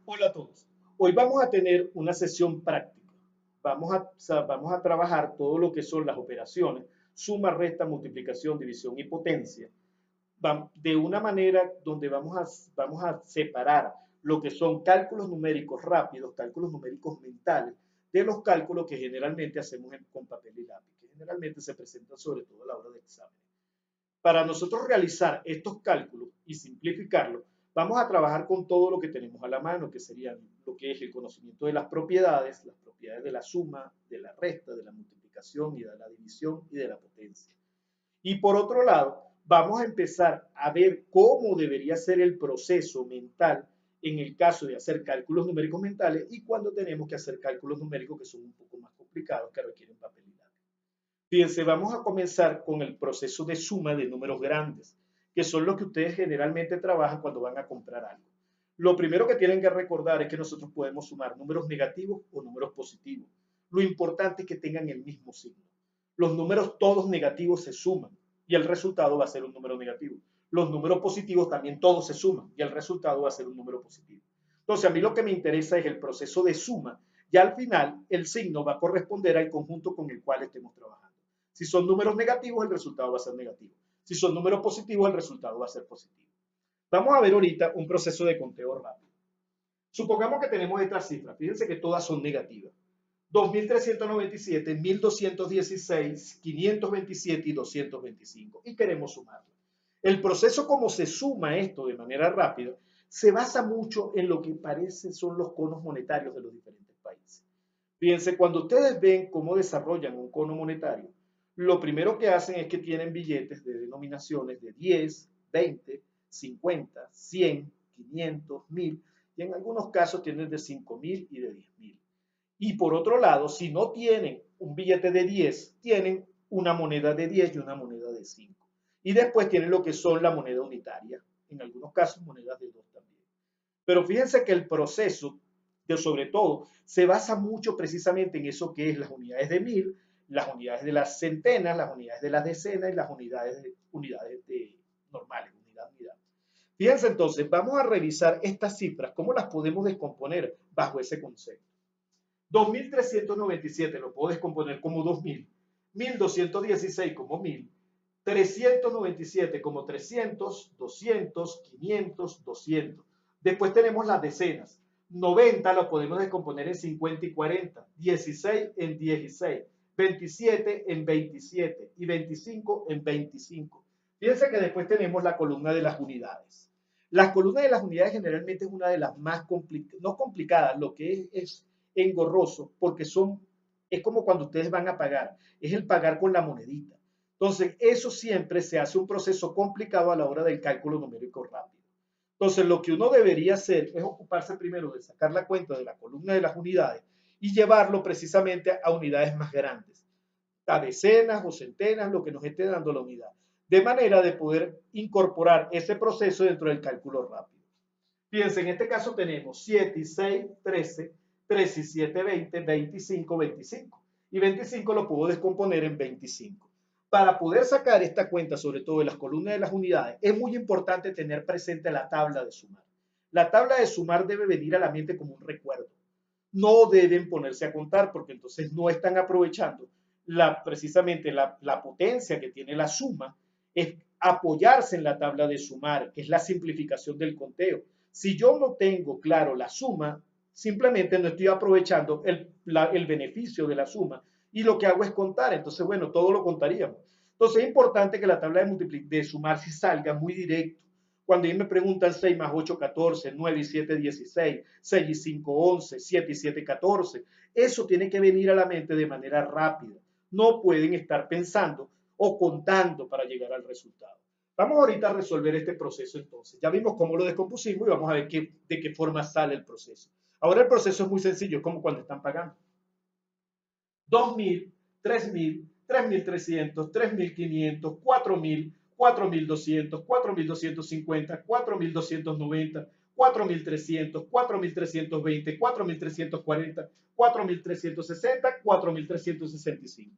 Hola a todos. Hoy vamos a tener una sesión práctica. Vamos a trabajar todo lo que son las operaciones, suma, resta, multiplicación, división y potencia, de una manera donde vamos a separar lo que son cálculos numéricos rápidos, cálculos numéricos mentales, de los cálculos que generalmente hacemos con papel y lápiz, que generalmente se presentan sobre todo a la hora de examen. Para nosotros realizar estos cálculos y simplificarlos, vamos a trabajar con todo lo que tenemos a la mano, que sería lo que es el conocimiento de las propiedades de la suma, de la resta, de la multiplicación y de la división y de la potencia. Y por otro lado, vamos a empezar a ver cómo debería ser el proceso mental en el caso de hacer cálculos numéricos mentales y cuando tenemos que hacer cálculos numéricos que son un poco más complicados, que requieren papel y lápiz. Fíjense, vamos a comenzar con el proceso de suma de números grandes, que son los que ustedes generalmente trabajan cuando van a comprar algo. Lo primero que tienen que recordar es que nosotros podemos sumar números negativos o números positivos. Lo importante es que tengan el mismo signo. Los números todos negativos se suman y el resultado va a ser un número negativo. Los números positivos también todos se suman y el resultado va a ser un número positivo. Entonces, a mí lo que me interesa es el proceso de suma y al final el signo va a corresponder al conjunto con el cual estemos trabajando. Si son números negativos, el resultado va a ser negativo. Si son números positivos, el resultado va a ser positivo. Vamos a ver ahorita un proceso de conteo rápido. Supongamos que tenemos estas cifras. Fíjense que todas son negativas. 2.397, 1.216, 527 y 225. Y queremos sumarlo. El proceso como se suma esto de manera rápida se basa mucho en lo que parece son los conos monetarios de los diferentes países. Fíjense, cuando ustedes ven cómo desarrollan un cono monetario, lo primero que hacen es que tienen billetes de denominaciones de 10, 20, 50, 100, 500, 1000 y en algunos casos tienen de 5000 y de 10.000. Y por otro lado, si no tienen un billete de 10, tienen una moneda de 10 y una moneda de 5. Y después tienen lo que son la moneda unitaria, en algunos casos monedas de 2 también. Pero fíjense que el proceso, sobre todo, se basa mucho precisamente en eso que es las unidades de 1000, las unidades de las centenas, las unidades de las decenas y las unidades normales, unidad, unidad. Fíjense entonces, vamos a revisar estas cifras, cómo las podemos descomponer bajo ese concepto. 2.397 lo puedo descomponer como 2.000, 1.216 como 1.000, 397 como 300, 200, 500, 200. Después tenemos las decenas. 90 lo podemos descomponer en 50 y 40, 16 en 16, 27 en 27 y 25 en 25. Fíjense que después tenemos la columna de las unidades. Las columnas de las unidades generalmente es una de las más complicadas, no complicadas, lo que es engorroso, porque es como cuando ustedes van a pagar, es el pagar con la monedita. Entonces, eso siempre se hace un proceso complicado a la hora del cálculo numérico rápido. Entonces, lo que uno debería hacer es ocuparse primero de sacar la cuenta de la columna de las unidades y llevarlo precisamente a unidades más grandes, a decenas o centenas, lo que nos esté dando la unidad, de manera de poder incorporar ese proceso dentro del cálculo rápido. Fíjense, en este caso tenemos 7 y 6, 13, 3 y 7, 20, 25, 25. Y 25 lo puedo descomponer en 25. Para poder sacar esta cuenta, sobre todo de las columnas de las unidades, es muy importante tener presente la tabla de sumar. La tabla de sumar debe venir a la mente como un recuerdo. No deben ponerse a contar porque entonces no están aprovechando precisamente la potencia que tiene la suma, es apoyarse en la tabla de sumar, que es la simplificación del conteo. Si yo no tengo claro la suma, simplemente no estoy aprovechando el beneficio de la suma y lo que hago es contar. Entonces, bueno, todo lo contaríamos. Entonces es importante que la tabla de sumar si salga muy directo. Cuando ellos me preguntan 6 más 8, 14, 9 y 7, 16, 6 y 5, 11, 7 y 7, 14, eso tiene que venir a la mente de manera rápida. No pueden estar pensando o contando para llegar al resultado. Vamos ahorita a resolver este proceso entonces. Ya vimos cómo lo descompusimos y vamos a ver de qué forma sale el proceso. Ahora el proceso es muy sencillo, es como cuando están pagando. 2.000, 3.000, 3.300, 3.500, 4.000, 4.200, 4.250, 4.290, 4.300, 4.320, 4.340, 4.360, 4.365.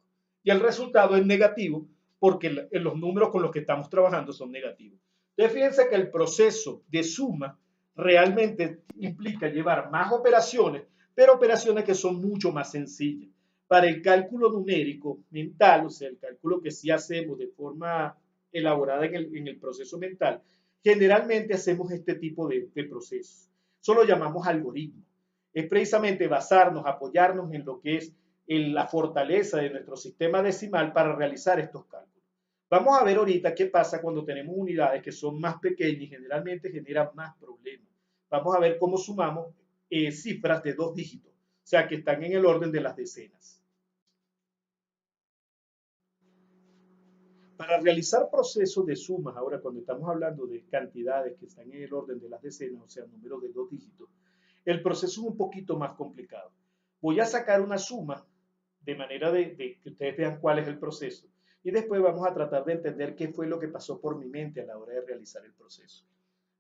Y el resultado es negativo porque los números con los que estamos trabajando son negativos. Entonces, fíjense que el proceso de suma realmente implica llevar más operaciones, pero operaciones que son mucho más sencillas. Para el cálculo numérico mental, o sea, el cálculo que sí hacemos de forma elaborada en el proceso mental, generalmente hacemos este tipo de procesos. Eso lo llamamos algoritmo. Es precisamente basarnos, apoyarnos en lo que es la fortaleza de nuestro sistema decimal para realizar estos cálculos. Vamos a ver ahorita qué pasa cuando tenemos unidades que son más pequeñas y generalmente generan más problemas. Vamos a ver cómo sumamos cifras de 2 dígitos, o sea, que están en el orden de las decenas. Para realizar procesos de sumas, ahora cuando estamos hablando de cantidades que están en el orden de las decenas, o sea, números de 2 dígitos, el proceso es un poquito más complicado. Voy a sacar una suma de manera de que ustedes vean cuál es el proceso y después vamos a tratar de entender qué fue lo que pasó por mi mente a la hora de realizar el proceso.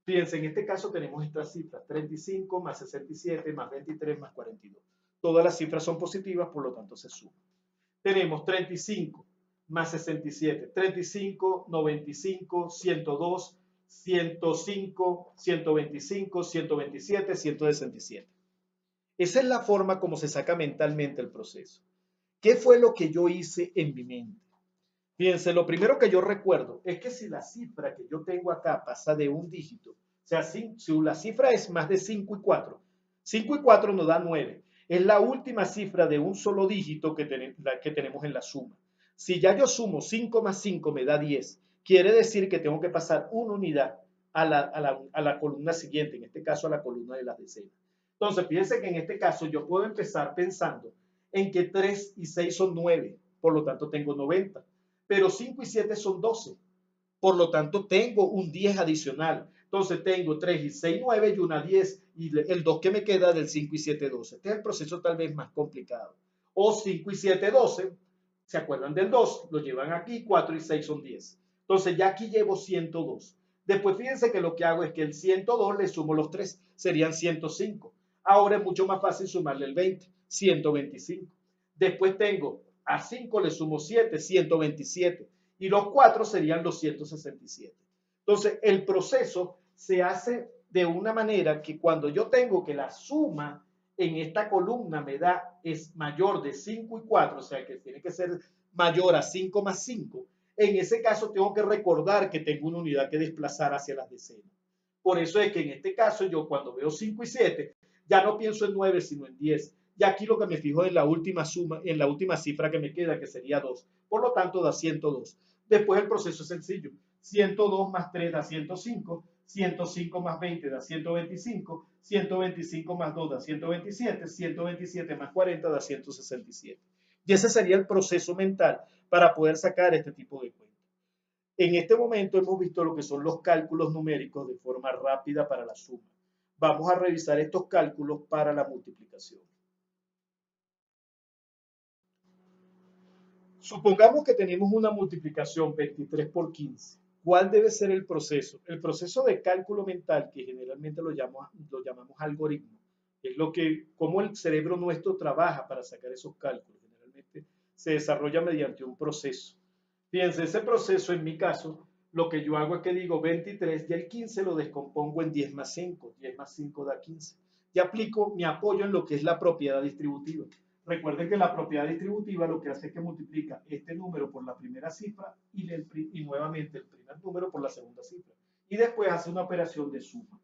Fíjense, en este caso tenemos estas cifras, 35 más 67 más 23 más 42. Todas las cifras son positivas, por lo tanto se suman. Tenemos 35 más 67, 35, 95, 102, 105, 125, 127, 167. Esa es la forma como se saca mentalmente el proceso. ¿Qué fue lo que yo hice en mi mente? Fíjense, lo primero que yo recuerdo es que si la cifra que yo tengo acá pasa de un dígito, o sea, si la cifra es más de 5 y 4 nos da 9. Es la última cifra de un solo dígito que tenemos en la suma. Si ya yo sumo 5 más 5 me da 10, quiere decir que tengo que pasar una unidad a la columna siguiente, en este caso a la columna de las decenas. Entonces, fíjense que en este caso yo puedo empezar pensando en que 3 y 6 son 9, por lo tanto tengo 90, pero 5 y 7 son 12, por lo tanto tengo un 10 adicional. Entonces tengo 3 y 6, 9 y una 10 y el 2 que me queda del 5 y 7, 12. Este es el proceso tal vez más complicado. O 5 y 7, 12, ¿se acuerdan del 2? Lo llevan aquí, 4 y 6 son 10. Entonces ya aquí llevo 102. Después fíjense que lo que hago es que el 102 le sumo los 3, serían 105. Ahora es mucho más fácil sumarle el 20, 125. Después tengo a 5 le sumo 7, 127. Y los 4 serían los 167. Entonces, el proceso se hace de una manera que cuando yo tengo que la suma en esta columna me da es mayor de 5 y 4, o sea que tiene que ser mayor a 5 más 5, en ese caso tengo que recordar que tengo una unidad que desplazar hacia las decenas. Por eso es que en este caso yo cuando veo 5 y 7 ya no pienso en 9 sino en 10. Y aquí lo que me fijo es en la última suma, en la última cifra que me queda, que sería 2. Por lo tanto, da 102. Después el proceso es sencillo. 102 más 3 da 105, 105 más 20 da 125, 125 más 2 da 127, 127 más 40 da 167. Y ese sería el proceso mental para poder sacar este tipo de cuentas. En este momento hemos visto lo que son los cálculos numéricos de forma rápida para la suma. Vamos a revisar estos cálculos para la multiplicación. Supongamos que tenemos una multiplicación 23 por 15. ¿Cuál debe ser el proceso? El proceso de cálculo mental, que generalmente lo llamamos algoritmo, es lo que, cómo el cerebro nuestro trabaja para sacar esos cálculos. Generalmente se desarrolla mediante un proceso. Fíjense, ese proceso en mi caso, lo que yo hago es que digo 23 y el 15 lo descompongo en 10 más 5. 10 más 5 da 15. Y aplico mi apoyo en lo que es la propiedad distributiva. Recuerden que la propiedad distributiva lo que hace es que multiplica este número por la primera cifra y nuevamente el primer número por la segunda cifra. Y después hace una operación de suma.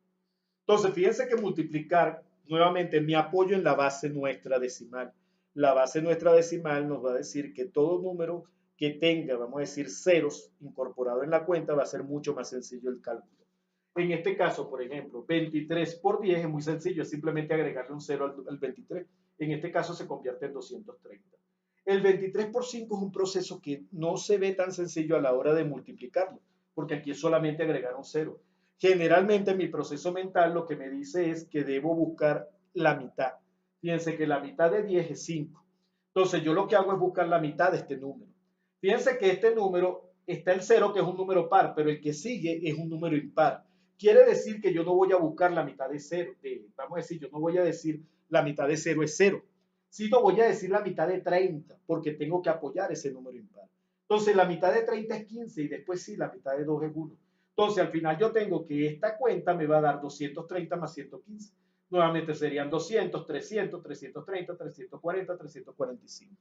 Entonces, fíjense que multiplicar nuevamente mi apoyo en la base nuestra decimal. La base nuestra decimal nos va a decir que todo número que tenga, vamos a decir, ceros incorporado en la cuenta va a ser mucho más sencillo el cálculo. En este caso, por ejemplo, 23 por 10 es muy sencillo, es simplemente agregarle un 0 al 23. En este caso se convierte en 230. El 23 por 5 es un proceso que no se ve tan sencillo a la hora de multiplicarlo, porque aquí es solamente agregar un 0. Generalmente mi proceso mental lo que me dice es que debo buscar la mitad. Fíjense que la mitad de 10 es 5. Entonces yo lo que hago es buscar la mitad de este número. Fíjense que este número está el 0, que es un número par, pero el que sigue es un número impar. Quiere decir que yo no voy a buscar la mitad de 0. Vamos a decir, yo no voy a decir la mitad de 0 es 0, sino voy a decir la mitad de 30, porque tengo que apoyar ese número impar. Entonces la mitad de 30 es 15 y después sí, la mitad de 2 es 1. Entonces, al final yo tengo que esta cuenta me va a dar 230 más 115. Nuevamente serían 200, 300, 330, 340, 345.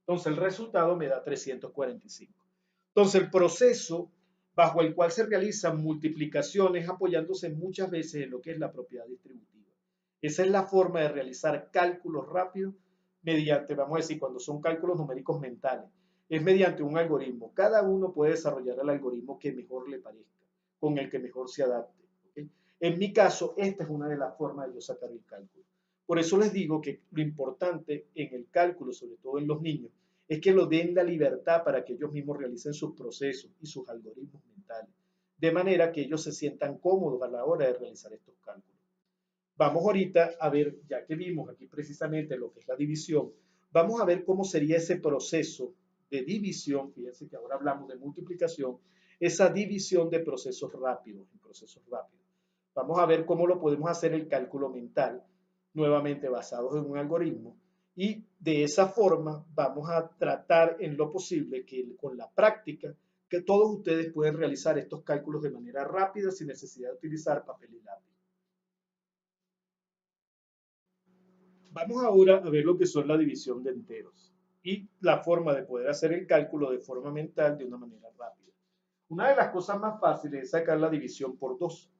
Entonces, el resultado me da 345. Entonces, el proceso bajo el cual se realizan multiplicaciones apoyándose muchas veces en lo que es la propiedad distributiva. Esa es la forma de realizar cálculos rápidos mediante, vamos a decir, cuando son cálculos numéricos mentales, es mediante un algoritmo. Cada uno puede desarrollar el algoritmo que mejor le parezca, con el que mejor se adapte. ¿Okay? En mi caso, esta es una de las formas de yo sacar el cálculo. Por eso les digo que lo importante en el cálculo, sobre todo en los niños, es que lo den la libertad para que ellos mismos realicen sus procesos y sus algoritmos mentales, de manera que ellos se sientan cómodos a la hora de realizar estos cálculos. Vamos ahorita a ver, ya que vimos aquí precisamente lo que es la división, vamos a ver cómo sería ese proceso de división. Fíjense que ahora hablamos de multiplicación, esa división de procesos rápidos, en procesos rápidos. Vamos a ver cómo lo podemos hacer el cálculo mental, nuevamente basados en un algoritmo, y de esa forma vamos a tratar en lo posible que con la práctica, que todos ustedes pueden realizar estos cálculos de manera rápida sin necesidad de utilizar papel y lápiz. Vamos ahora a ver lo que son la división de enteros y la forma de poder hacer el cálculo de forma mental de una manera rápida. Una de las cosas más fáciles es sacar la división por 2.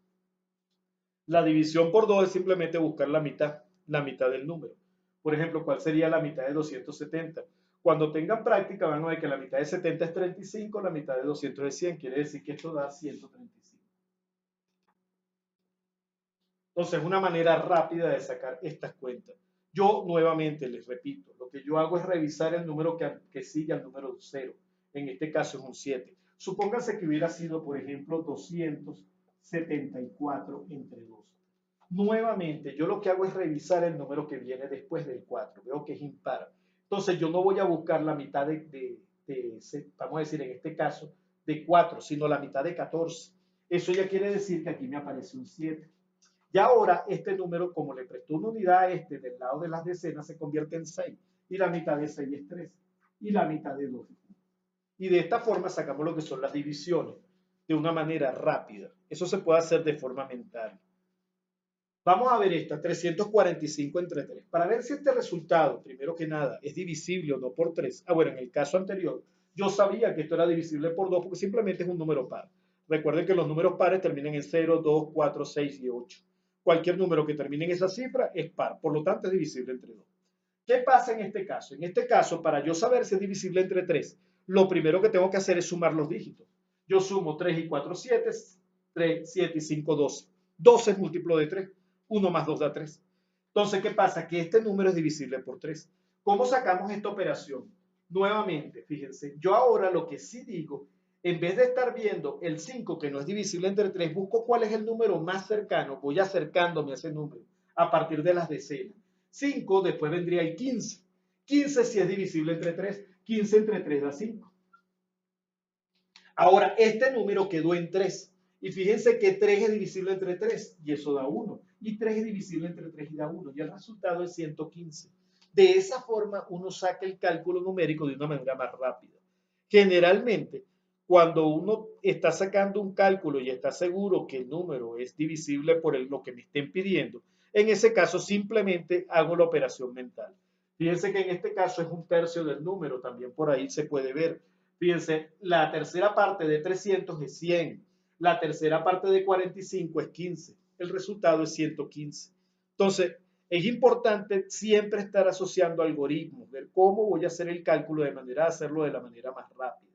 La división por 2 es simplemente buscar la mitad del número. Por ejemplo, ¿cuál sería la mitad de 270? Cuando tengan práctica van a ver que la mitad de 70 es 35, la mitad de 200 es 100, quiere decir que esto da 135. Entonces, una manera rápida de sacar estas cuentas. Yo nuevamente les repito, lo que yo hago es revisar el número que sigue al número 0. En este caso es un 7. Supónganse que hubiera sido, por ejemplo, 274 entre 2. Nuevamente, yo lo que hago es revisar el número que viene después del 4. Veo que es impar. Entonces, yo no voy a buscar la mitad vamos a decir en este caso, de 4, sino la mitad de 14. Eso ya quiere decir que aquí me aparece un 7. Y ahora este número, como le prestó una unidad a este del lado de las decenas, se convierte en 6. Y la mitad de 6 es 3. Y la mitad de 2 es 1. Y de esta forma sacamos lo que son las divisiones de una manera rápida. Eso se puede hacer de forma mental. Vamos a ver esta, 345 entre 3. Para ver si este resultado, primero que nada, es divisible o no por 3. Bueno, en el caso anterior, yo sabía que esto era divisible por 2 porque simplemente es un número par. Recuerden que los números pares terminan en 0, 2, 4, 6 y 8. Cualquier número que termine en esa cifra es par, por lo tanto es divisible entre 2. ¿Qué pasa en este caso? En este caso, para yo saber si es divisible entre 3, lo primero que tengo que hacer es sumar los dígitos. Yo sumo 3 y 4, 7, 3, 7 y 5, 12. 12 es múltiplo de 3. 1 más 2 da 3. Entonces, ¿qué pasa? Que este número es divisible por 3. ¿Cómo sacamos esta operación? Nuevamente, fíjense, yo ahora lo que sí digo, en vez de estar viendo el 5 que no es divisible entre 3, busco cuál es el número más cercano, voy acercándome a ese número a partir de las decenas. 5, después vendría el 15. 15 si es divisible entre 3, 15 entre 3 da 5. Ahora, este número quedó en 3. Y fíjense que 3 es divisible entre 3 y eso da 1. Y 3 es divisible entre 3 y da 1. Y el resultado es 115. De esa forma uno saca el cálculo numérico de una manera más rápida. Generalmente, cuando uno está sacando un cálculo y está seguro que el número es divisible por lo que me estén pidiendo, en ese caso simplemente hago la operación mental. Fíjense que en este caso es un tercio del número, también por ahí se puede ver. Fíjense, la tercera parte de 300 es 100, la tercera parte de 45 es 15, el resultado es 115. Entonces, es importante siempre estar asociando algoritmos, ver cómo voy a hacer el cálculo de manera de hacerlo de la manera más rápida.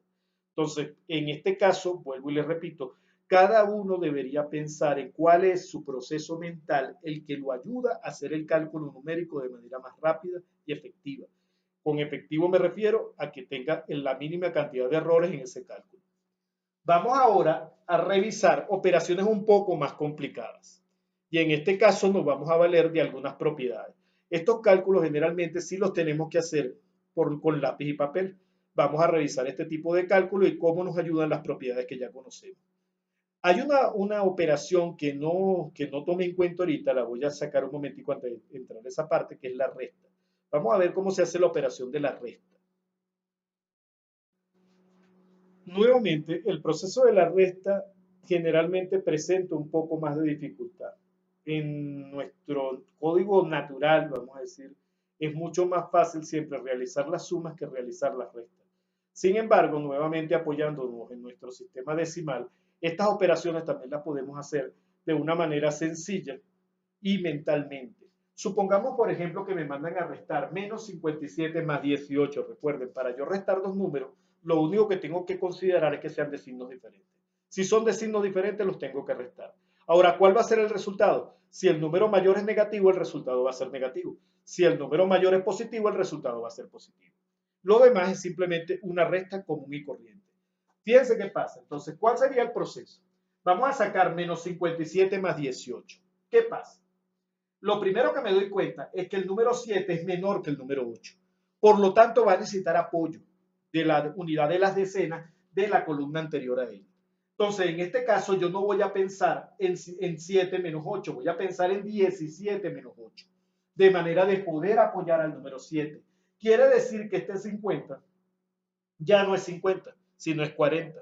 Entonces, en este caso, vuelvo y les repito, cada uno debería pensar en cuál es su proceso mental, el que lo ayuda a hacer el cálculo numérico de manera más rápida y efectiva. Con efectivo me refiero a que tenga la mínima cantidad de errores en ese cálculo. Vamos ahora a revisar operaciones un poco más complicadas. Y en este caso nos vamos a valer de algunas propiedades. Estos cálculos generalmente sí los tenemos que hacer con lápiz y papel. Vamos a revisar este tipo de cálculo y cómo nos ayudan las propiedades que ya conocemos. Hay una operación que no tomé en cuenta ahorita, la voy a sacar un momentico antes de entrar a esa parte, que es la resta. Vamos a ver cómo se hace la operación de la resta. Nuevamente, el proceso de la resta generalmente presenta un poco más de dificultad. En nuestro código natural, vamos a decir, es mucho más fácil siempre realizar las sumas que realizar las restas. Sin embargo, nuevamente apoyándonos en nuestro sistema decimal, estas operaciones también las podemos hacer de una manera sencilla y mentalmente. Supongamos, por ejemplo, que me mandan a restar menos 57 más 18. Recuerden, para yo restar dos números, lo único que tengo que considerar es que sean de signos diferentes. Si son de signos diferentes, los tengo que restar. Ahora, ¿cuál va a ser el resultado? Si el número mayor es negativo, el resultado va a ser negativo. Si el número mayor es positivo, el resultado va a ser positivo. Lo demás es simplemente una resta común y corriente. Fíjense qué pasa. Entonces, ¿cuál sería el proceso? Vamos a sacar menos 57 más 18. ¿Qué pasa? Lo primero que me doy cuenta es que el número 7 es menor que el número 8. Por lo tanto, va a necesitar apoyo de la unidad de las decenas de la columna anterior a él. Entonces, en este caso, yo no voy a pensar en 7 menos 8, voy a pensar en 17 menos 8, de manera de poder apoyar al número 7. Quiere decir que este 50 ya no es 50, sino es 40.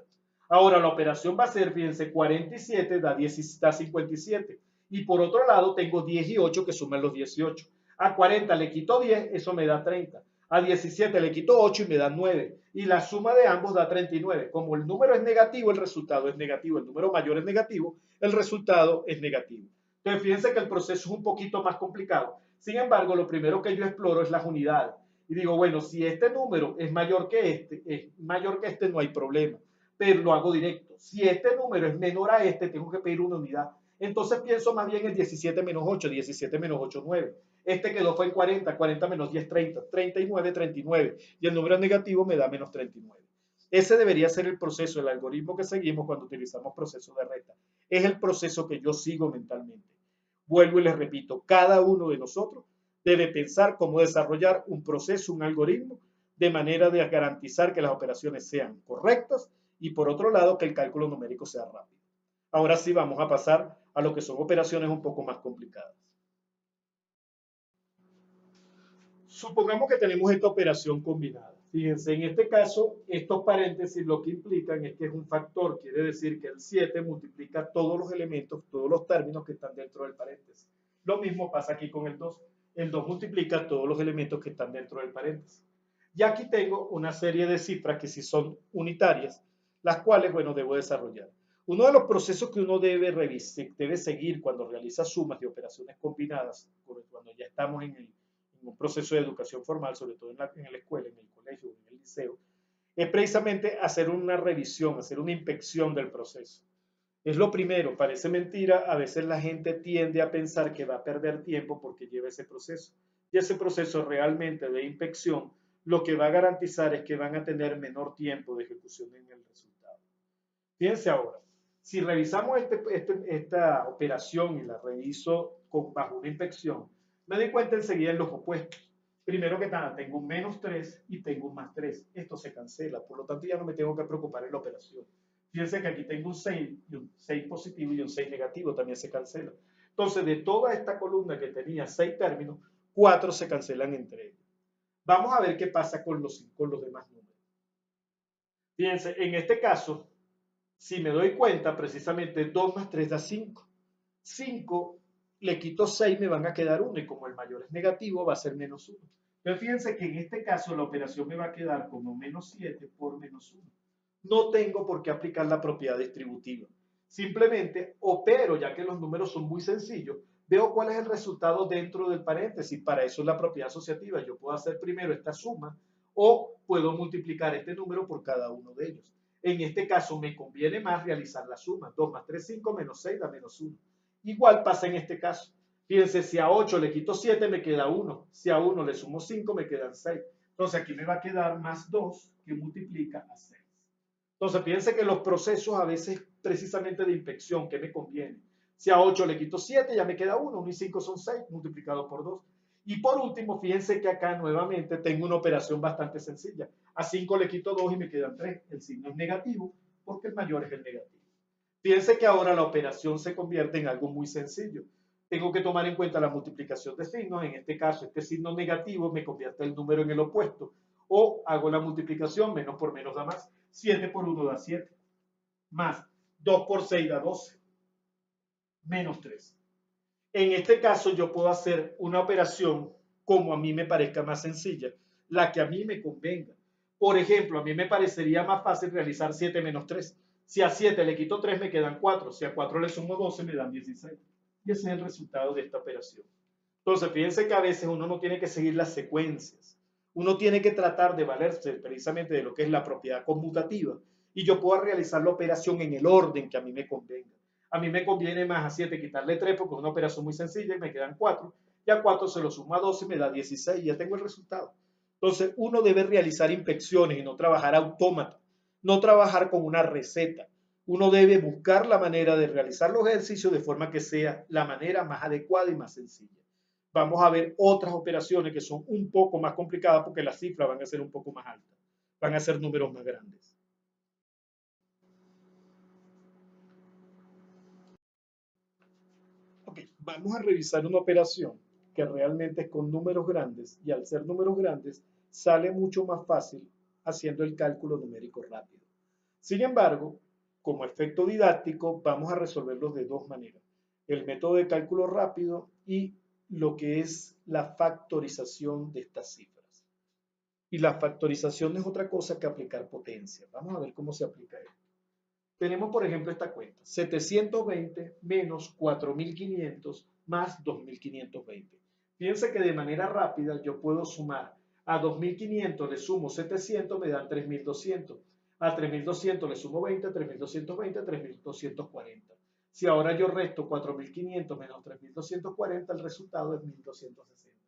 Ahora la operación va a ser, fíjense, 47 da 57. Y por otro lado tengo 10 y 8 que suman los 18. A 40 le quito 10, eso me da 30. A 17 le quito 8 y me da 9. Y la suma de ambos da 39. Como el número es negativo, el resultado es negativo. El número mayor es negativo, el resultado es negativo. Entonces fíjense que el proceso es un poquito más complicado. Sin embargo, lo primero que yo exploro es las unidades. Y digo, bueno, si este número es mayor que este, no hay problema, pero lo hago directo. Si este número es menor a este, tengo que pedir una unidad. Entonces pienso más bien en 17 menos 8, 17 menos 8, 9. Este quedó fue en 40, 40 menos 10, 30, 39, 39. Y el número negativo me da menos 39. Ese debería ser el proceso, el algoritmo que seguimos cuando utilizamos procesos de resta. Es el proceso que yo sigo mentalmente. Vuelvo y les repito, cada uno de nosotros debe pensar cómo desarrollar un proceso, un algoritmo, de manera de garantizar que las operaciones sean correctas y por otro lado que el cálculo numérico sea rápido. Ahora sí vamos a pasar a lo que son operaciones un poco más complicadas. Supongamos que tenemos esta operación combinada. Fíjense, en este caso, estos paréntesis lo que implican es que es un factor, quiere decir que el 7 multiplica todos los elementos, todos los términos que están dentro del paréntesis. Lo mismo pasa aquí con el 2. El 2 multiplica todos los elementos que están dentro del paréntesis. Y aquí tengo una serie de cifras que sí son unitarias, las cuales, bueno, debo desarrollar. Uno de los procesos que uno debe seguir cuando realiza sumas de operaciones combinadas, cuando ya estamos en un proceso de educación formal, sobre todo en la escuela, en el colegio, en el liceo, es precisamente hacer una revisión, hacer una inspección del proceso. Es lo primero, parece mentira, a veces la gente tiende a pensar que va a perder tiempo porque lleva ese proceso. Y ese proceso realmente de inspección lo que va a garantizar es que van a tener menor tiempo de ejecución en el resultado. Fíjense ahora, si revisamos esta operación y la reviso bajo una inspección, me doy cuenta enseguida en los opuestos. Primero que nada, tengo un menos 3 y tengo un más 3. Esto se cancela, por lo tanto ya no me tengo que preocupar en la operación. Fíjense que aquí tengo un 6, y un 6 positivo y un 6 negativo, también se cancela. Entonces, de toda esta columna que tenía 6 términos, 4 se cancelan entre ellos. Vamos a ver qué pasa con los demás números. Fíjense, en este caso, si me doy cuenta, precisamente 2 más 3 da 5. 5 le quito 6, me van a quedar 1 y como el mayor es negativo, va a ser menos 1. Pero fíjense que en este caso la operación me va a quedar como menos 7 por menos 1. No tengo por qué aplicar la propiedad distributiva. Simplemente opero, ya que los números son muy sencillos, veo cuál es el resultado dentro del paréntesis. Para eso es la propiedad asociativa. Yo puedo hacer primero esta suma o puedo multiplicar este número por cada uno de ellos. En este caso me conviene más realizar la suma. 2 más 3, 5, menos 6 da menos 1. Igual pasa en este caso. Fíjense, si a 8 le quito 7 me queda 1. Si a 1 le sumo 5 me quedan 6. Entonces aquí me va a quedar más 2 que multiplica a 6. Entonces fíjense que los procesos a veces precisamente de inspección, ¿qué me conviene? Si a 8 le quito 7 ya me queda 1. 1 y 5 son 6 multiplicado por 2. Y por último, fíjense que acá nuevamente tengo una operación bastante sencilla. A 5 le quito 2 y me quedan 3. El signo es negativo porque el mayor es el negativo. Fíjense que ahora la operación se convierte en algo muy sencillo. Tengo que tomar en cuenta la multiplicación de signos. En este caso, este signo negativo me convierte el número en el opuesto. O hago la multiplicación, menos por menos da más. 7 por 1 da 7. Más 2 por 6 da 12, menos 3. En este caso yo puedo hacer una operación como a mí me parezca más sencilla, la que a mí me convenga. Por ejemplo, a mí me parecería más fácil realizar 7 menos 3. Si a 7 le quito 3 me quedan 4, si a 4 le sumo 12 me dan 16. Y ese es el resultado de esta operación. Entonces, fíjense que a veces uno no tiene que seguir las secuencias. Uno tiene que tratar de valerse precisamente de lo que es la propiedad conmutativa y yo puedo realizar la operación en el orden que a mí me convenga. A mí me conviene más a 7 quitarle 3 porque es una operación muy sencilla y me quedan 4. Y a 4 se lo sumo a 12 y me da 16 y ya tengo el resultado. Entonces, uno debe realizar inspecciones y no trabajar autómata, no trabajar con una receta. Uno debe buscar la manera de realizar los ejercicios de forma que sea la manera más adecuada y más sencilla. Vamos a ver otras operaciones que son un poco más complicadas porque las cifras van a ser un poco más altas, van a ser números más grandes. Ok, vamos a revisar una operación que realmente es con números grandes y al ser números grandes sale mucho más fácil haciendo el cálculo numérico rápido. Sin embargo, como efecto didáctico, vamos a resolverlos de dos maneras. El método de cálculo rápido y lo que es la factorización de estas cifras. Y la factorización no es otra cosa que aplicar potencia. Vamos a ver cómo se aplica esto. Tenemos, por ejemplo, esta cuenta. 720 menos 4500 más 2520. Fíjense que de manera rápida yo puedo sumar. A 2500 le sumo 700, me dan 3200. A 3200 le sumo 20, 3220, 3240. Si ahora yo resto 4500 menos 3240, el resultado es 1260.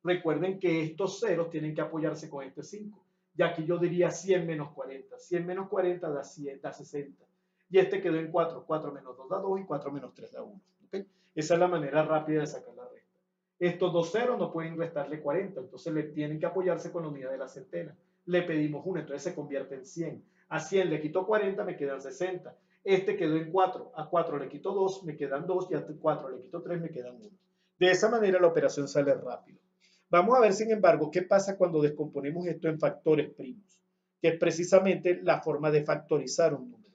Recuerden que estos ceros tienen que apoyarse con este 5. Y aquí yo diría 100 menos 40. 100 menos 40 da 60. Y este quedó en 4. 4 menos 2 da 2 y 4 menos 3 da 1. ¿Okay? Esa es la manera rápida de sacar la resta. Estos dos ceros no pueden restarle 40, entonces le tienen que apoyarse con la unidad de la centena. Le pedimos 1, entonces se convierte en 100. A 100 le quito 40, me quedan 60. Este quedó en 4. A 4 le quito 2, me quedan 2. Y a 4 le quito 3, me quedan 1. De esa manera la operación sale rápido. Vamos a ver, sin embargo, qué pasa cuando descomponemos esto en factores primos, que es precisamente la forma de factorizar un número.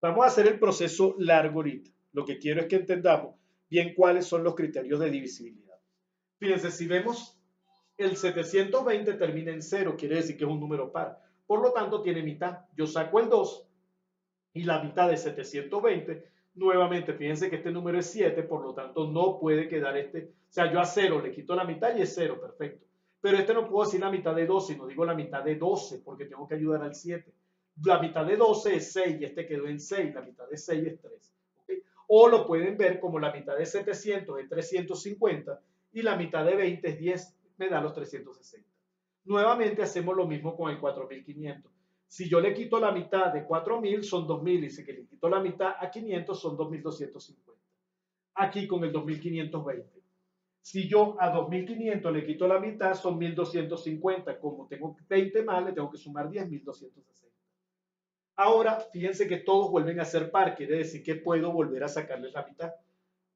Vamos a hacer el proceso largo ahorita. Lo que quiero es que entendamos bien cuáles son los criterios de divisibilidad. Fíjense, si vemos el 720 termina en 0, quiere decir que es un número par. Por lo tanto, tiene mitad. Yo saco el 2 y la mitad de 720. Nuevamente, fíjense que este número es 7, por lo tanto no puede quedar este. O sea, yo a 0 le quito la mitad y es 0, perfecto. Pero este no puedo decir la mitad de 12, sino digo la mitad de 12, porque tengo que ayudar al 7. La mitad de 12 es 6 y este quedó en 6, la mitad de 6 es 3. ¿Okay? O lo pueden ver como la mitad de 700 es 350 y la mitad de 20 es 10, me da los 360. Nuevamente hacemos lo mismo con el 4500. Si yo le quito la mitad de 4000 son 2000 y si le quito la mitad a 500 son 2250. Aquí con el 2520. Si yo a 2500 le quito la mitad son 1250. Como tengo 20 más, le tengo que sumar 10, 1260. Ahora, fíjense que todos vuelven a ser par, quiere decir que puedo volver a sacarles la mitad.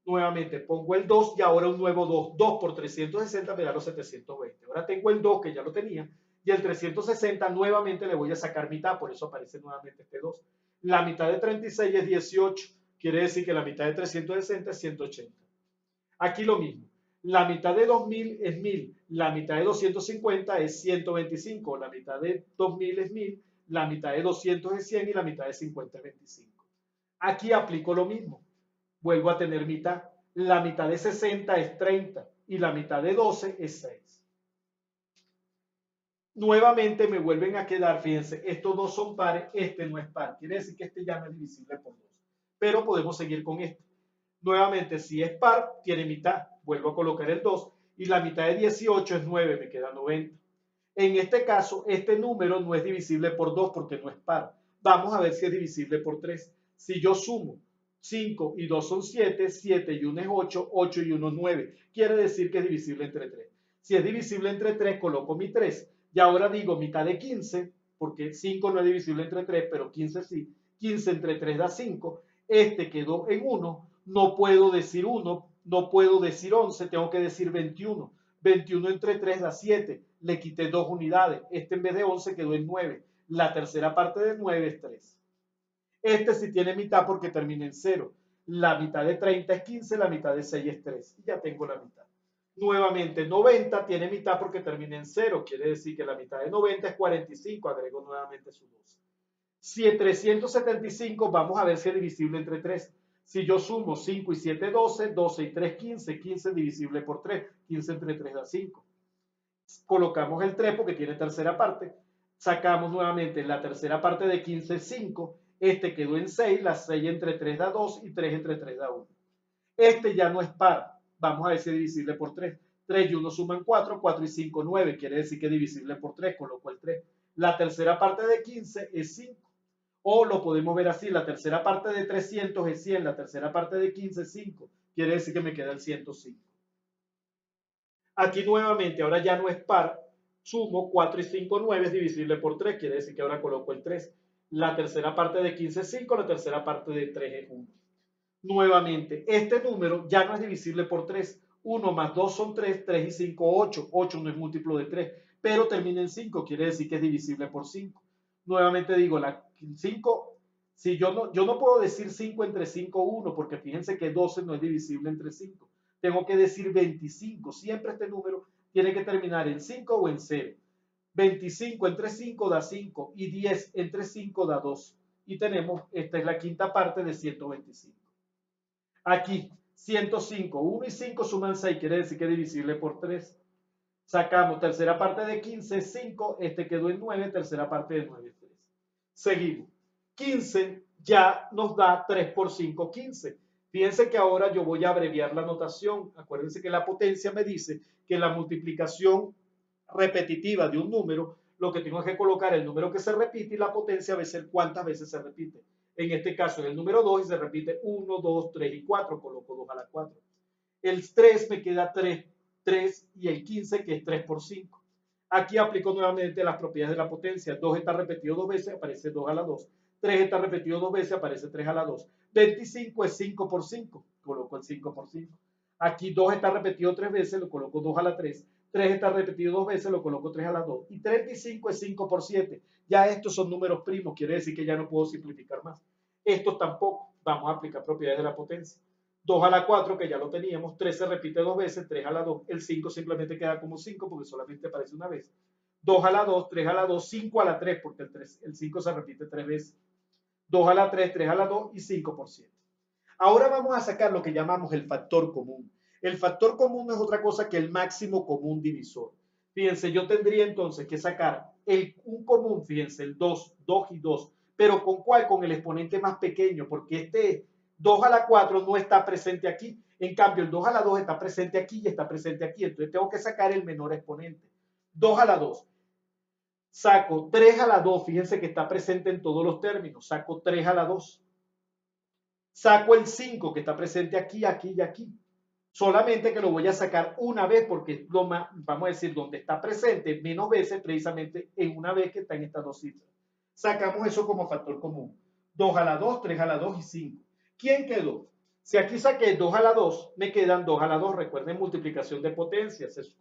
Nuevamente pongo el 2 y ahora un nuevo 2. 2 por 360 me da los 720. Ahora tengo el 2 que ya lo tenía y el 360 nuevamente le voy a sacar mitad, por eso aparece nuevamente este 2. La mitad de 36 es 18, quiere decir que la mitad de 360 es 180. Aquí lo mismo. La mitad de 2000 es 1000, la mitad de 250 es 125, la mitad de 2000 es 1000, la mitad de 200 es 100 y la mitad de 50 es 25. Aquí aplico lo mismo. Vuelvo a tener mitad. La mitad de 60 es 30 y la mitad de 12 es 6. Nuevamente me vuelven a quedar, fíjense, estos dos son pares, este no es par. Quiere decir que este ya no es divisible por 2. Pero podemos seguir con este. Nuevamente, si es par, tiene mitad. Vuelvo a colocar el 2 y la mitad de 18 es 9, me queda 90. En este caso, este número no es divisible por 2 porque no es par. Vamos a ver si es divisible por 3. Si yo sumo 5 y 2 son 7, 7 y 1 es 8, 8 y 1 es 9. Quiere decir que es divisible entre 3. Si es divisible entre 3, coloco mi 3. Y ahora digo mitad de 15, porque 5 no es divisible entre 3, pero 15 sí. 15 entre 3 da 5. Este quedó en 1. No puedo decir 1, no puedo decir 11, tengo que decir 21. 21 entre 3 da 7. Le quité 2 unidades. Este en vez de 11 quedó en 9. La tercera parte de 9 es 3. Este sí tiene mitad porque termina en 0. La mitad de 30 es 15, la mitad de 6 es 3. Y ya tengo la mitad. Nuevamente, 90 tiene mitad porque termina en 0. Quiere decir que la mitad de 90 es 45. Agrego nuevamente su 12. Si es 375, vamos a ver si es divisible entre 3. Si yo sumo 5 y 7, 12, 12 y 3, 15, 15 divisible por 3, 15 entre 3 da 5. Colocamos el 3 porque tiene tercera parte, sacamos nuevamente la tercera parte de 15, 5, este quedó en 6, la 6 entre 3 da 2 y 3 entre 3 da 1. Este ya no es par, vamos a ver si es divisible por 3. 3 y 1 suman 4, 4 y 5, 9, quiere decir que es divisible por 3, coloco el 3. La tercera parte de 15 es 5. O lo podemos ver así, la tercera parte de 300 es 100, la tercera parte de 15 es 5, quiere decir que me queda el 105. Aquí nuevamente, ahora ya no es par, sumo 4 y 5, 9 es divisible por 3, quiere decir que ahora coloco el 3. La tercera parte de 15 es 5, la tercera parte de 3 es 1. Nuevamente, este número ya no es divisible por 3. 1 más 2 son 3, 3 y 5, 8. 8 no es múltiplo de 3, pero termina en 5, quiere decir que es divisible por 5. Nuevamente digo, la 5, si yo no puedo decir 5 entre 5, 1, porque fíjense que 12 no es divisible entre 5. Tengo que decir 25. Siempre este número tiene que terminar en 5 o en 0. 25 entre 5 da 5 y 10 entre 5 da 2. Y tenemos, esta es la quinta parte de 125. Aquí, 105, 1 y 5 suman 6, quiere decir que es divisible por 3. Sacamos tercera parte de 15, 5, este quedó en 9, tercera parte de 9, 3. Seguimos. 15 ya nos da 3 por 5, 15. Fíjense que ahora yo voy a abreviar la notación. Acuérdense que la potencia me dice que la multiplicación repetitiva de un número, lo que tengo es que colocar el número que se repite y la potencia a veces cuántas veces se repite. En este caso es el número 2 y se repite 1, 2, 3 y 4. Coloco 2 a la 4. El 3 me queda 3, 3 y el 15 que es 3 por 5. Aquí aplico nuevamente las propiedades de la potencia. 2 está repetido 2 veces, aparece 2 a la 2. 3 está repetido 2 veces, aparece 3 a la 2. 25 es 5 por 5, coloco el 5 por 5. Aquí 2 está repetido 3 veces, lo coloco 2 a la 3. 3 está repetido 2 veces, lo coloco 3 a la 2. Y 35 es 5 por 7. Ya estos son números primos, quiere decir que ya no puedo simplificar más. Estos tampoco. Vamos a aplicar propiedades de la potencia. 2 a la 4, que ya lo teníamos, 3 se repite 2 veces, 3 a la 2, el 5 simplemente queda como 5 porque solamente aparece una vez. 2 a la 2, 3 a la 2, 5 a la 3 porque el 5 se repite 3 veces. 2 a la 3, 3 a la 2 y 5 por 7. Ahora vamos a sacar lo que llamamos el factor común. El factor común no es otra cosa que el máximo común divisor. Fíjense, yo tendría entonces que sacar un común, fíjense, el 2, 2 y 2. ¿Pero con cuál? Con el exponente más pequeño, porque este 2 a la 4 no está presente aquí. En cambio, el 2 a la 2 está presente aquí y está presente aquí. Entonces tengo que sacar el menor exponente. 2 a la 2. Saco 3 a la 2. Fíjense que está presente en todos los términos. Saco 3 a la 2. Saco el 5 que está presente aquí, aquí y aquí. Solamente que lo voy a sacar una vez porque lo más, vamos a decir, donde está presente menos veces precisamente en una vez que está en estas dos cifras. Sacamos eso como factor común. 2 a la 2, 3 a la 2 y 5. ¿Quién quedó? Si aquí saqué 2 a la 2, me quedan 2 a la 2. Recuerden multiplicación de potencia. Se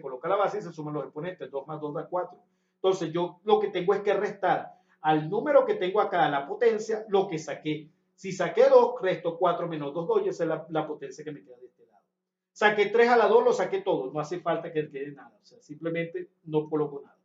coloca la base y se suman los exponentes. 2 más 2 da 4. Entonces yo lo que tengo es que restar al número que tengo acá, a la potencia, lo que saqué. Si saqué 2, resto 4 menos 2, 2 y esa es la potencia que me queda de este lado. Saqué 3 a la 2, lo saqué todo. No hace falta que quede nada. O sea, simplemente no coloco nada.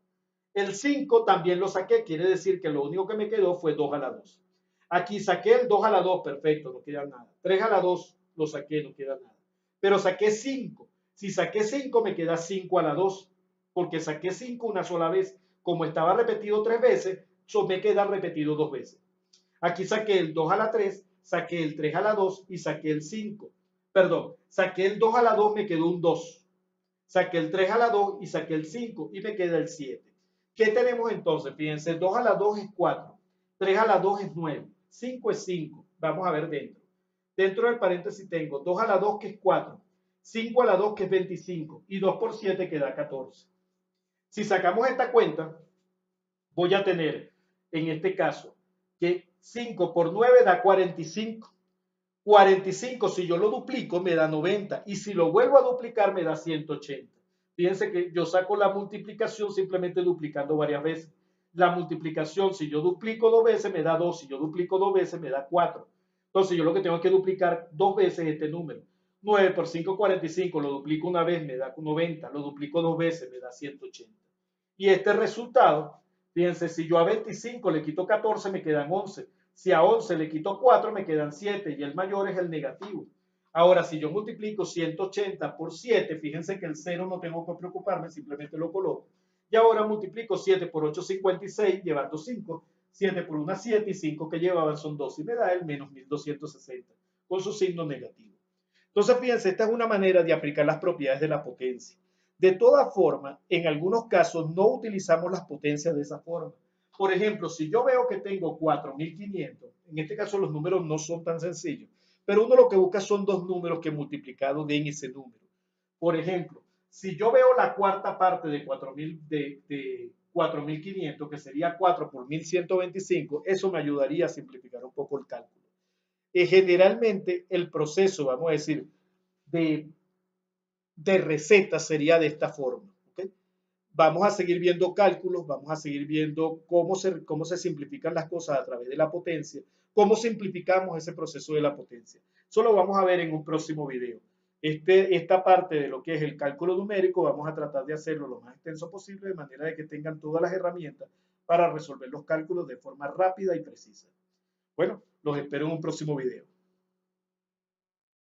El 5 también lo saqué. Quiere decir que lo único que me quedó fue 2 a la 2. Aquí saqué el 2 a la 2, perfecto, no queda nada. 3 a la 2 lo saqué, no queda nada. Pero saqué 5. Si saqué 5, me queda 5 a la 2. Porque saqué 5 una sola vez. Como estaba repetido 3 veces, me queda repetido 2 veces. Aquí saqué el 2 a la 3, saqué el 3 a la 2 y saqué el 5. Perdón, saqué el 2 a la 2, me quedó un 2. Saqué el 3 a la 2 y saqué el 5 y me queda el 7. ¿Qué tenemos entonces? Fíjense, 2 a la 2 es 4, 3 a la 2 es 9, 5 es 5. Vamos a ver dentro. Dentro del paréntesis tengo 2 a la 2 que es 4, 5 a la 2 que es 25 y 2 por 7 que da 14. Si sacamos esta cuenta, voy a tener en este caso que 5 por 9 da 45. 45, si yo lo duplico, me da 90. Y si lo vuelvo a duplicar, me da 180. Fíjense que yo saco la multiplicación simplemente duplicando varias veces. la multiplicación, si yo duplico 2 veces me da 2, si yo duplico 2 veces me da 4. Entonces yo lo que tengo que duplicar 2 veces este número. 9 por 5, 45, lo duplico una vez me da 90, lo duplico 2 veces me da 180. Y este resultado, fíjense, si yo a 25 le quito 14 me quedan 11. Si a 11 le quito 4 me quedan 7 y el mayor es el negativo. Ahora, si yo multiplico 180 por 7, fíjense que el 0 no tengo que preocuparme, simplemente lo coloco. Y ahora multiplico 7 por 8, 56, llevando 5. 7 por 1, 7 y 5 que llevaban son 2 y me da el menos 1260 con su signo negativo. Entonces, fíjense, esta es una manera de aplicar las propiedades de la potencia. De todas formas, en algunos casos no utilizamos las potencias de esa forma. Por ejemplo, si yo veo que tengo 4500, en este caso los números no son tan sencillos, pero uno lo que busca son dos números que multiplicados den ese número. Por ejemplo, si yo veo la cuarta parte de 4500, que sería 4 por 1125, eso me ayudaría a simplificar un poco el cálculo. Generalmente el proceso, vamos a decir, de, de receta sería de esta forma. ¿Okay? Vamos a seguir viendo cálculos, vamos a seguir viendo cómo se simplifican las cosas a través de la potencia, cómo simplificamos ese proceso de la potencia. Eso lo vamos a ver en un próximo video. Esta parte de lo que es el cálculo numérico vamos a tratar de hacerlo lo más extenso posible de manera de que tengan todas las herramientas para resolver los cálculos de forma rápida y precisa. Bueno, los espero en un próximo video.